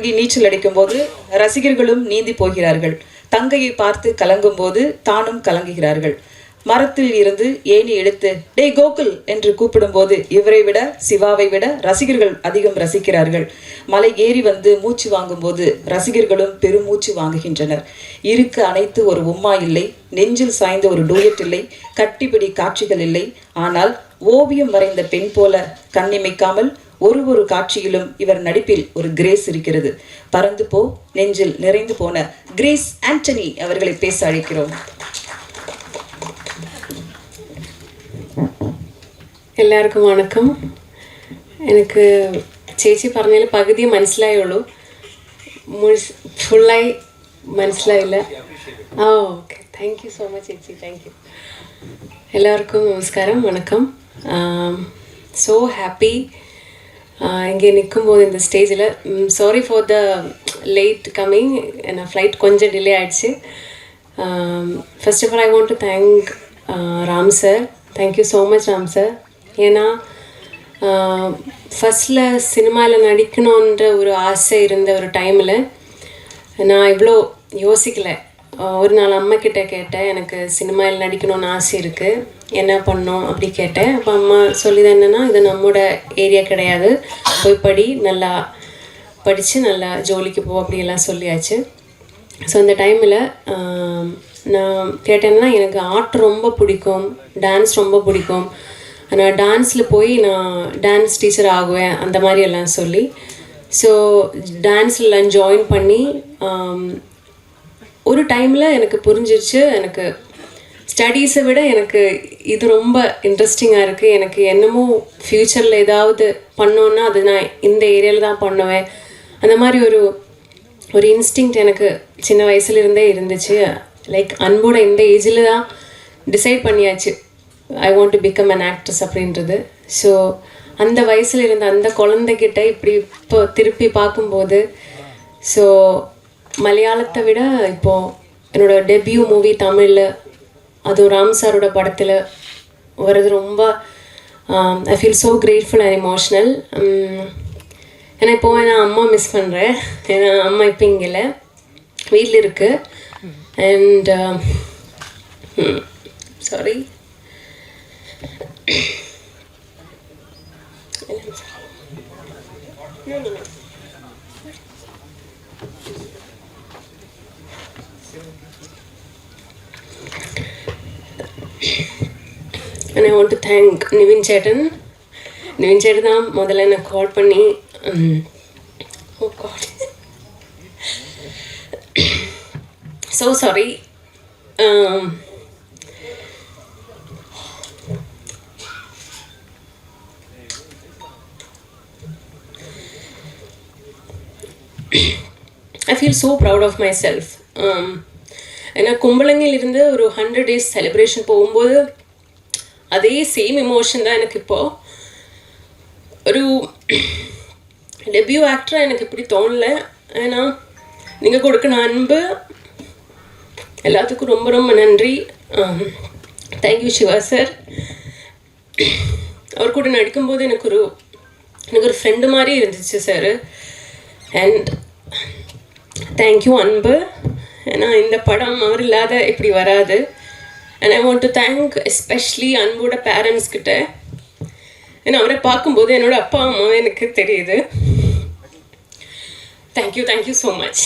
இறங்கி நீச்சல் அடிக்கும்போது ரசிகர்களும் நீந்தி போகிறார்கள். தங்கையை பார்த்து கலங்கும் போது தானும் கலங்குகிறார்கள். மரத்தில் இருந்து ஏணி எடுத்து டே கோகுல் என்று கூப்பிடும்போது இவரை விட சிவாவை விட ரசிகர்கள் அதிகம் ரசிக்கிறார்கள். மலை ஏறி வந்து மூச்சு வாங்கும்போது ரசிகர்களும் பெருமூச்சு வாங்குகின்றனர். இருக்க அனைத்து ஒரு உம்மா இல்லை, நெஞ்சில் சாய்ந்த ஒரு டூயட் இல்லை, கட்டிப்பிடி காட்சிகள் இல்லை. ஆனால் ஓவியம் வரைந்த பெண் போல கண்ணிமைக்காமல் ஒரு காட்சியிலும் இவர் நடிப்பில் ஒரு கிரேஸ் இருக்கிறது. பறந்து போ நெஞ்சில் நிறைந்து போன கிரேஸ் ஆண்டனி அவர்களை பேச அழைக்கிறோம். എല്ലാവർക്കും വണക്കം. എനിക്ക് ചേച്ചി പറഞ്ഞതിൽ പകുതി മനസ്സിലായുള്ളൂ, ഫുള്ളായി മനസ്സിലായില്ല. Okay, thank you so much ചേച്ചി, താങ്ക് യു. എല്ലാവർക്കും നമസ്കാരം, വണക്കം. ஸோ ஹாப்பி இங்கே நிற்கும்போது இந்த ஸ்டேஜில். Sorry for the late coming, என்ன ஃப்ளைட் கொஞ்சம் டிலே ஆகிடுச்சு. First of all I want to thank Ram sir. Thank you so much Ram sir. ஏன்னா ஃபஸ்ட்டில் சினிமாவில் நடிக்கணுன்ற ஒரு ஆசை இருந்த ஒரு டைமில் நான் இவ்வளோ யோசிக்கலை. ஒரு நாள் அம்மாக்கிட்ட கேட்டேன், எனக்கு சினிமாவில் நடிக்கணும்னு ஆசை இருக்குது, என்ன பண்ணோம் அப்படி கேட்டேன். அப்போ அம்மா சொல்லிதான் என்னென்னா, இது நம்மளோட ஏரியா கிடையாது, போய் படி, நல்லா படித்து நல்லா ஜோலிக்கு போ அப்படியெல்லாம் சொல்லியாச்சு. ஸோ அந்த டைமில் நான் கேட்டேன்னா, எனக்கு ஆர்ட் ரொம்ப பிடிக்கும், டான்ஸ் ரொம்ப பிடிக்கும், நான் டான்ஸில் போய் நான் டான்ஸ் டீச்சர் ஆகுவேன் அந்த மாதிரி எல்லாம் சொல்லி. ஸோ டான்ஸ்லாம் ஜாயின் பண்ணி ஒரு டைமில் எனக்கு புரிஞ்சிருச்சு, எனக்கு ஸ்டடீஸை விட எனக்கு இது ரொம்ப இன்ட்ரெஸ்டிங்காக இருக்குது. எனக்கு என்னமோ ஃப்யூச்சரில் ஏதாவது பண்ணோன்னா அது நான் இந்த ஏரியாவில் தான் பண்ணுவேன். அந்த மாதிரி ஒரு இன்ஸ்டிங்க்ட் எனக்கு சின்ன வயசுலேருந்தே இருந்துச்சு. லைக் அன்போட இந்த ஏஜில் தான் டிசைட் பண்ணியாச்சு, ஐ want to become an actress அப்படின்றது. ஸோ அந்த வயசில் இருந்த அந்த குழந்தைகிட்ட இப்படி இப்போ திருப்பி பார்க்கும்போது, ஸோ மலையாளத்தை விட இப்போது என்னோடய டெபியூ மூவி தமிழில், அதுவும் ராம் சாரோட படத்தில் வர்றது ரொம்ப I feel so grateful and emotional. ஏன்னா இப்போது நான் அம்மா மிஸ் பண்ணுறேன். ஏன்னா அம்மா இப்போ இங்கே இல்லை, வீட்டில் இருக்குது. And sorry, and I want to thank Nivin சேட்டன். நிவின் சேட்டன் தான் முதல்ல எனக்கு கால் பண்ணி, oh God, so sorry. I feel so proud of myself. ஏன்னா கும்பலங்கிலிருந்து ஒரு 100 days செலிப்ரேஷன் போகும்போது அதே சேம் எமோஷன் தான் எனக்கு இப்போது. ஒரு டெபியூ ஆக்டராக எனக்கு இப்படி தோணல. ஏன்னா நீங்கள் கொடுக்குற அன்பு எல்லாத்துக்கும் ரொம்ப ரொம்ப நன்றி. Thank you Siva sir. அவர் கூட நடிக்கும்போது எனக்கு ஒரு ஃப்ரெண்டு மாதிரி இருந்துச்சு சார். அண்ட் தேங்க்யூ அன்பு. ஏன்னா இந்த படம் அவர் இல்லாத இப்படி வராது. And I want to thank especially அன்போட பேரண்ட்ஸ் கிட்ட. ஏன்னா அவரை பார்க்கும்போது என்னோட அப்பா அம்மாவே எனக்கு தெரியுது. Thank you so much.